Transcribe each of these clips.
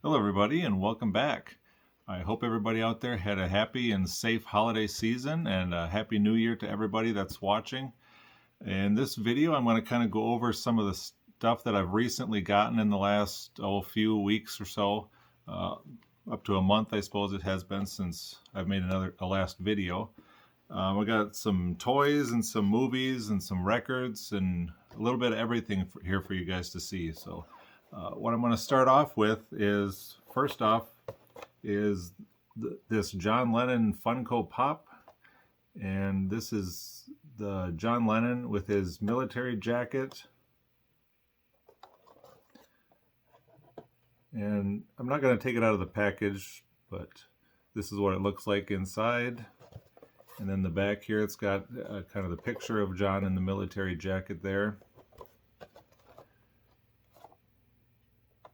Hello everybody and welcome back. I hope everybody out there had a happy and safe holiday season and a happy new year to everybody that's watching. In this video I'm going to kind of go over some of the stuff that I've recently gotten in the last few weeks or so. Up to a month I suppose it has been since I've made a last video. We got some toys and some movies and some records and a little bit of everything here for you guys to see. So what I'm going to start off with is, first off, is this John Lennon Funko Pop. And this is the John Lennon with his military jacket. And I'm not going to take it out of the package, but this is what it looks like inside. And then the back here, it's got kind of the picture of John in the military jacket there.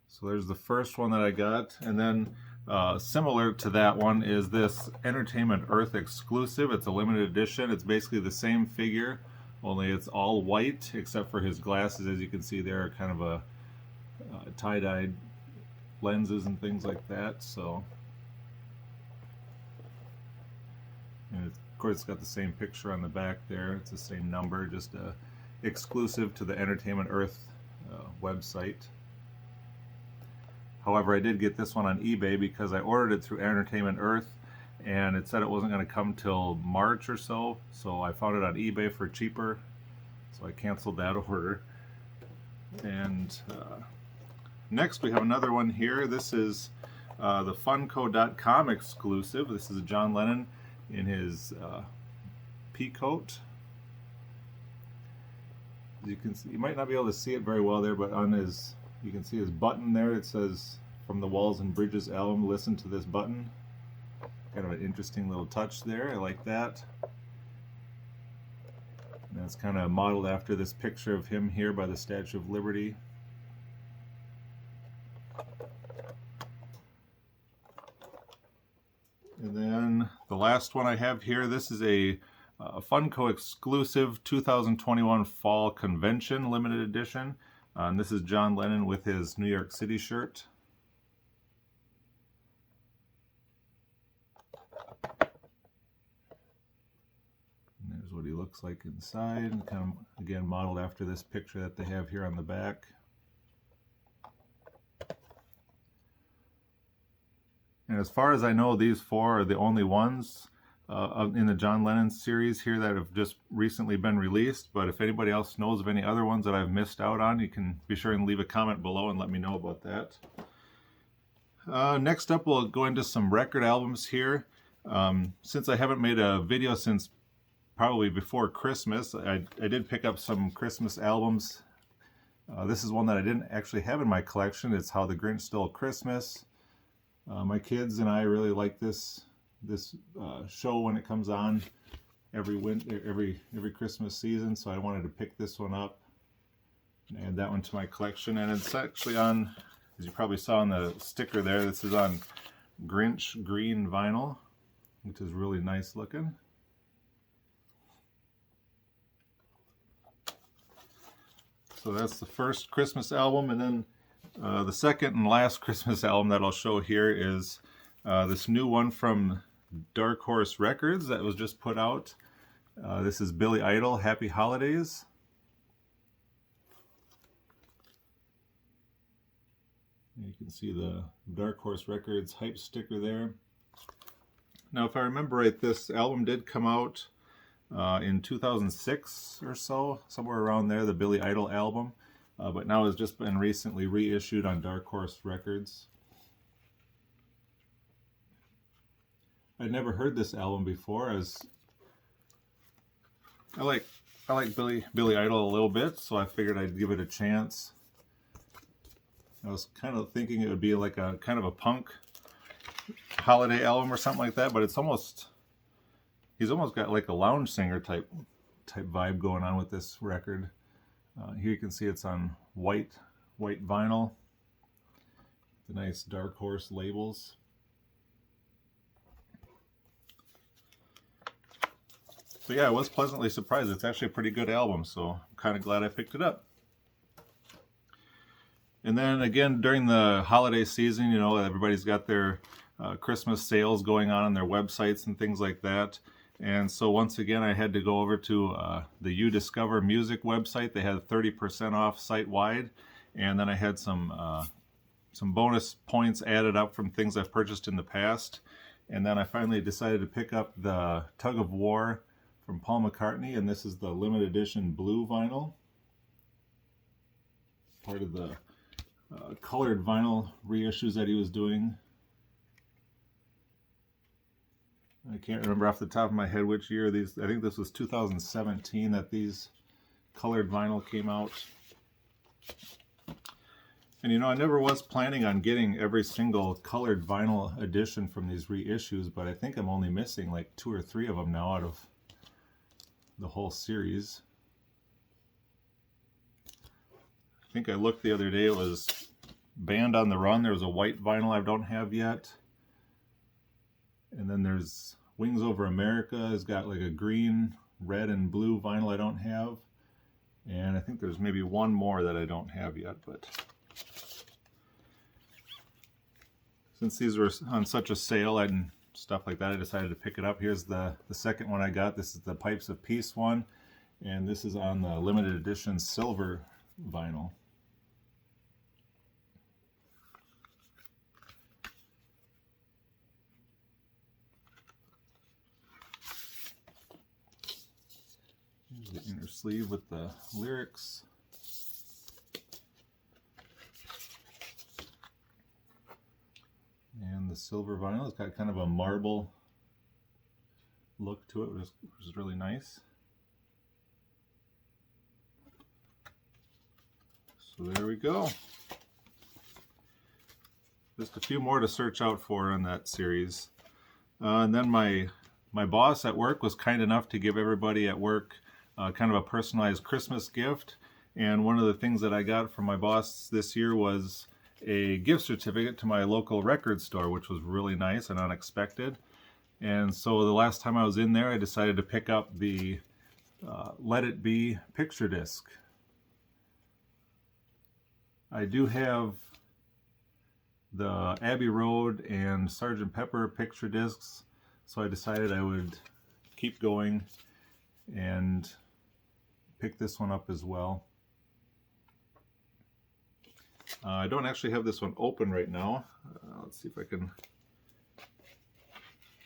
So there's the first one that I got. And then similar to that one is this Entertainment Earth exclusive. It's a limited edition. It's basically the same figure, only it's all white except for his glasses. As you can see, there are kind of a tie-dyed lenses and things like that. So, and of course it's got the same picture on the back there. It's the same number, just exclusive to the Entertainment Earth website. However, I did get this one on eBay because I ordered it through Entertainment Earth and it said it wasn't going to come till March or so. So I found it on eBay for cheaper, so I canceled that order. And next we have another one here. This is the Funko.com exclusive. This is John Lennon in his pea coat. As you can see, you might not be able to see it very well there, but on his, you can see his button there. It says, "From the Walls and Bridges album, listen to this button." Kind of an interesting little touch there. I like that. And that's kind of modeled after this picture of him here by the Statue of Liberty. And then the last one I have here, this is a Funko exclusive 2021 Fall Convention limited edition. And this is John Lennon with his New York City shirt. And there's what he looks like inside, kind of again modeled after this picture that they have here on the back. And as far as I know, these four are the only ones in the John Lennon series here that have just recently been released. But if anybody else knows of any other ones that I've missed out on, you can be sure and leave a comment below and let me know about that. Next up, we'll go into some record albums here. Since I haven't made a video since probably before Christmas, I did pick up some Christmas albums. This is one that I didn't actually have in my collection. It's How the Grinch Stole Christmas. My kids and I really like this show when it comes on every Christmas season, so I wanted to pick this one up and add that one to my collection. And it's actually on, as you probably saw on the sticker there, this is on Grinch green vinyl, which is really nice looking. So that's the first Christmas album. And then the second and last Christmas album that I'll show here is this new one from Dark Horse Records that was just put out. This is Billy Idol, Happy Holidays. You can see the Dark Horse Records hype sticker there. Now, if I remember right, this album did come out in 2006 or so, somewhere around there, the Billy Idol album. But now it's just been recently reissued on Dark Horse Records. I'd never heard this album before, as I like Billy Idol a little bit, so I figured I'd give it a chance. I was kind of thinking it would be like a kind of a punk holiday album or something like that, but it's almost, he's almost got like a lounge singer type vibe going on with this record. Here you can see it's on white vinyl, the nice Dark Horse labels. So yeah, I was pleasantly surprised. It's actually a pretty good album, so I'm kind of glad I picked it up. And then again, during the holiday season, you know, everybody's got their Christmas sales going on their websites and things like that. And so once again, I had to go over to the You Discover Music website. They had 30% off site-wide. And then I had some bonus points added up from things I've purchased in the past. And then I finally decided to pick up the Tug of War from Paul McCartney. And this is the limited edition blue vinyl. Part of the colored vinyl reissues that he was doing. I can't remember off the top of my head which year these, I think this was 2017 that these colored vinyl came out. And you know, I never was planning on getting every single colored vinyl edition from these reissues, but I think I'm only missing like 2 or 3 of them now out of the whole series. I think I looked the other day, it was Band on the Run. There was a white vinyl I don't have yet. And then there's Wings Over America has got like a green, red, and blue vinyl I don't have. And I think there's maybe one more that I don't have yet, but since these were on such a sale and stuff like that, I decided to pick it up. Here's the second one I got. This is the Pipes of Peace one, and this is on the limited edition silver vinyl. The inner sleeve with the lyrics. And the silver vinyl, it's got kind of a marble look to it, which is really nice. So there we go. Just a few more to search out for in that series. And then my boss at work was kind enough to give everybody at work kind of a personalized Christmas gift. And one of the things that I got from my boss this year was a gift certificate to my local record store, which was really nice and unexpected. And so the last time I was in there, I decided to pick up the Let It Be picture disc. I do have the Abbey Road and Sgt. Pepper picture discs, so I decided I would keep going and pick this one up as well. I don't actually have this one open right now. Let's see if I can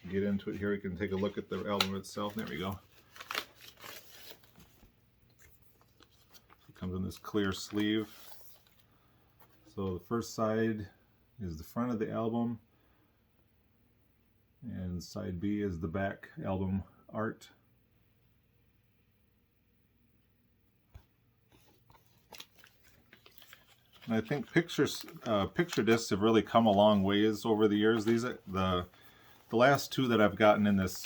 get into it here. We can take a look at the album itself. There we go. It comes in this clear sleeve. So the first side is the front of the album, and side B is the back album art. And I think picture discs have really come a long ways over the years. These are the last 2 that I've gotten in this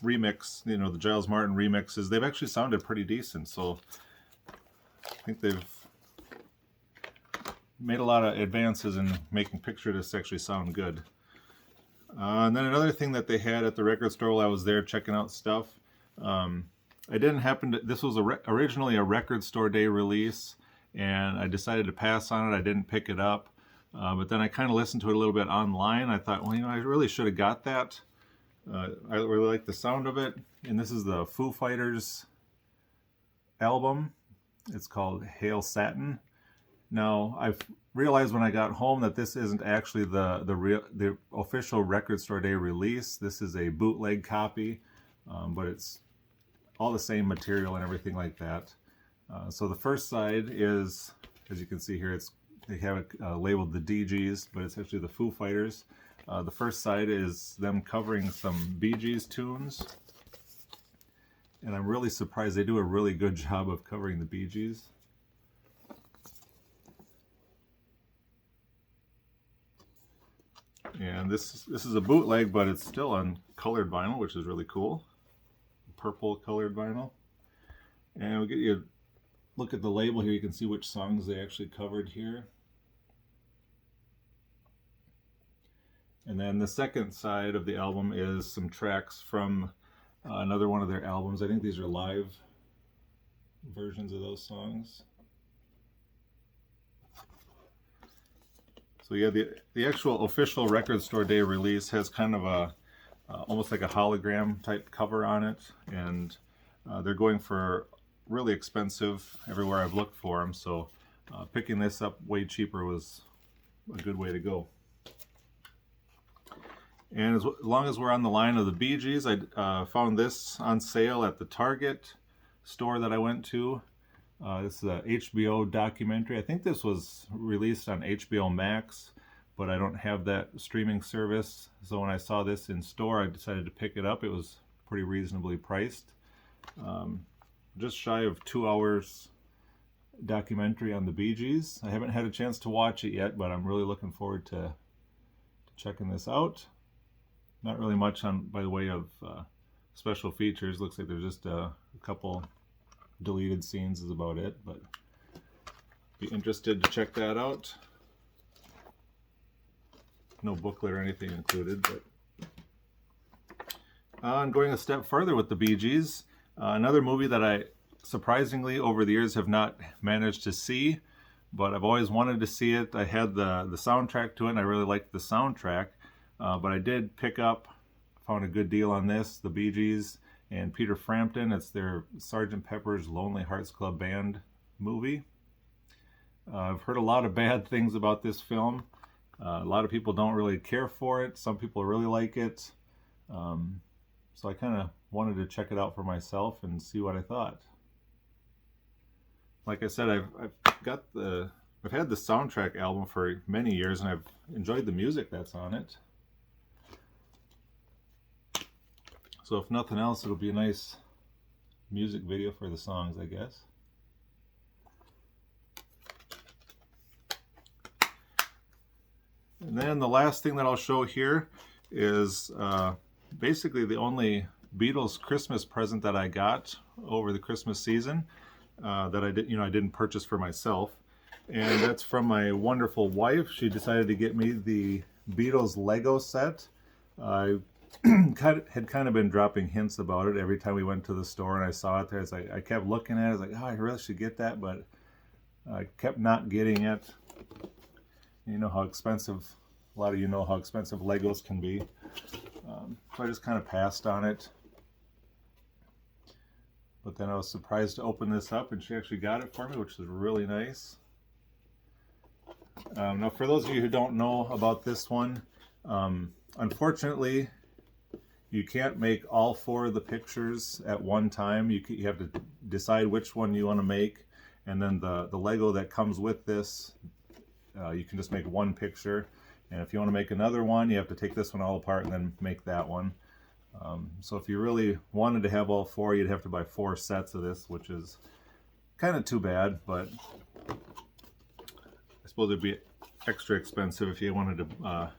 remix, you know, the Giles Martin remixes. They've actually sounded pretty decent. So I think they've made a lot of advances in making picture discs actually sound good. And then another thing that they had at the record store while I was there checking out stuff, I didn't happen to. This was originally a record store day release, and I decided to pass on it. I didn't pick it up, but then I kind of listened to it a little bit online. I thought, well, you know, I really should have got that. I really like the sound of it. And this is the Foo Fighters album. It's called Hail Satin. Now, I've realized when I got home that this isn't actually the official record store day release. This is a bootleg copy, but it's all the same material and everything like that. So the first side is, as you can see here, they have it labeled the DGs, but it's actually the Foo Fighters. The first side is them covering some Bee Gees tunes, and I'm really surprised they do a really good job of covering the Bee Gees. And this is a bootleg, but it's still on colored vinyl, which is really cool. Purple colored vinyl. And we'll get you a look at the label here. You can see which songs they actually covered here. And then the second side of the album is some tracks from another one of their albums. I think these are live versions of those songs. So yeah, the actual official Record Store Day release has kind of a almost like a hologram type cover on it, and they're going for really expensive everywhere I've looked for them. So picking this up way cheaper was a good way to go. And as long as we're on the line of the Bee Gees, I found this on sale at the Target store that I went to. This is a HBO documentary. I think this was released on HBO Max, but I don't have that streaming service. So when I saw this in store, I decided to pick it up. It was pretty reasonably priced. Just shy of 2 hours documentary on the Bee Gees. I haven't had a chance to watch it yet, but I'm really looking forward to checking this out. Not really much by the way of special features. Looks like there's just a couple deleted scenes is about it, but be interested to check that out. No booklet or anything included, but I'm going a step further with the Bee Gees. Another movie that I surprisingly over the years have not managed to see, but I've always wanted to see it. I had the soundtrack to it, and I really liked the soundtrack. But I did pick up, found a good deal on this, the Bee Gees and Peter Frampton. It's their Sgt. Pepper's Lonely Hearts Club Band movie. I've heard a lot of bad things about this film. A lot of people don't really care for it. Some people really like it. So I kind of wanted to check it out for myself and see what I thought. Like I said, I've had the soundtrack album for many years, and I've enjoyed the music that's on it. So if nothing else, it'll be a nice music video for the songs, I guess. And then the last thing that I'll show here is basically the only Beatles Christmas present that I got over the Christmas season that I didn't purchase for myself, and that's from my wonderful wife. She decided to get me the Beatles Lego set. I had kind of been dropping hints about it every time we went to the store and I saw it there. It's like I kept looking at it. I was like, oh, I really should get that, but I kept not getting it. You know how expensive, a lot of you know how expensive Legos can be. So I just kind of passed on it. But then I was surprised to open this up, and she actually got it for me, which is really nice. Now, for those of you who don't know about this one, unfortunately, you can't make all 4 of the pictures at one time. You have to decide which one you want to make, and then the Lego that comes with this, you can just make one picture. And if you want to make another one, you have to take this one all apart and then make that one. So if you really wanted to have all 4, you'd have to buy 4 sets of this, which is kind of too bad, but I suppose it'd be extra expensive if you wanted to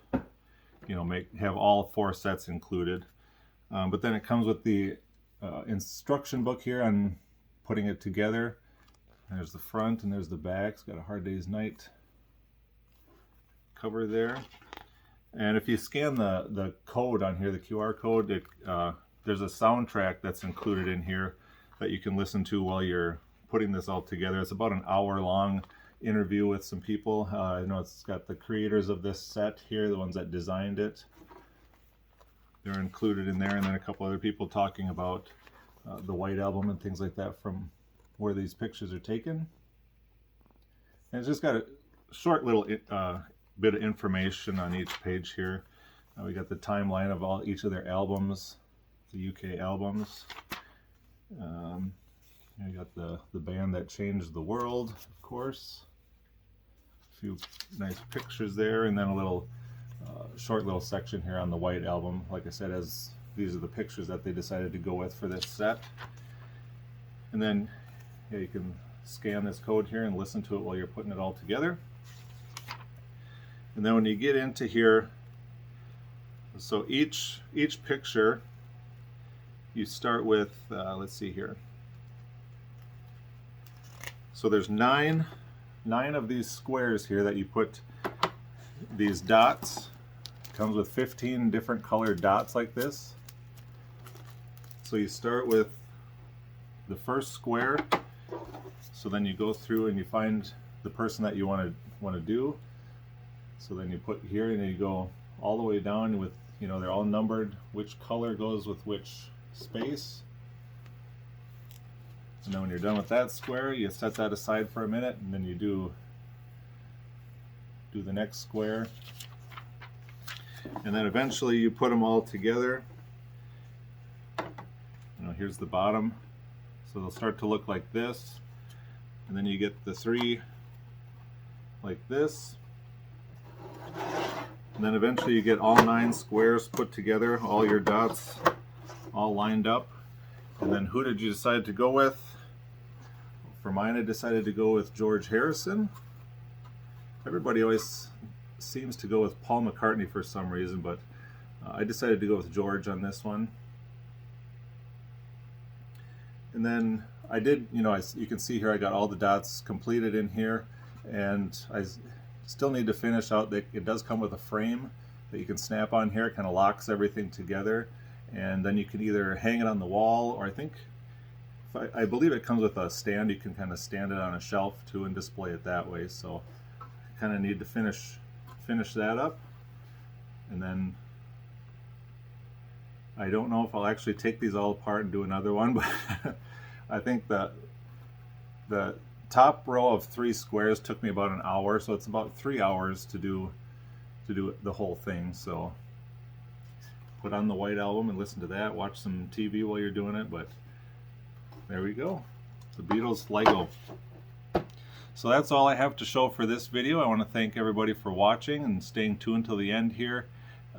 have all 4 sets included. But then it comes with the instruction book here on putting it together. There's the front and there's the back. It's got a Hard Day's Night cover there. And if you scan the code on here, the QR code, there's a soundtrack that's included in here that you can listen to while you're putting this all together. It's about an hour-long interview with some people. I know it's got the creators of this set here, the ones that designed it. They're included in there, and then a couple other people talking about the White Album and things like that from where these pictures are taken. And it's just got a short little bit of information on each page here. We got the timeline of each of their albums, the UK albums. You got the band that changed the world, of course. A few nice pictures there, and then a little short little section here on the White Album. Like I said, as these are the pictures that they decided to go with for this set. And then you can scan this code here and listen to it while you're putting it all together. And then when you get into here, so each picture, you start with, let's see here. So there's nine of these squares here that you put these dots. It comes with 15 different colored dots like this. So you start with the first square. So then you go through and you find the person that you want to do. So then you put here and then you go all the way down with, you know, they're all numbered, which color goes with which space. And then when you're done with that square, you set that aside for a minute, and then you do the next square. And then eventually you put them all together. You know, here's the bottom. So they'll start to look like this. And then you get the 3 like this. And then eventually you get all 9 squares put together, all your dots all lined up. And then who did you decide to go with? For mine, I decided to go with George Harrison. Everybody always seems to go with Paul McCartney for some reason, but I decided to go with George on this one. And then I did, you know, you can see here I got all the dots completed in here, and I still need to finish out that it does come with a frame that you can snap on here. It kind of locks everything together, and then you can either hang it on the wall, or I believe it comes with a stand. You can kind of stand it on a shelf too and display it that way. So I kind of need to finish that up, and then I don't know if I'll actually take these all apart and do another one, but I think that the top row of 3 squares took me about an hour, so it's about 3 hours to do the whole thing. So put on the White Album and listen to that, watch some TV while you're doing it. But there we go, the Beatles Lego. So that's all I have to show for this video. I want to thank everybody for watching and staying tuned till the end here.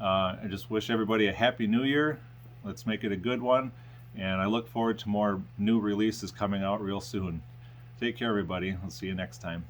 I just wish everybody a happy new year. Let's make it a good one, and I look forward to more new releases coming out real soon. Take care, everybody. I'll see you next time.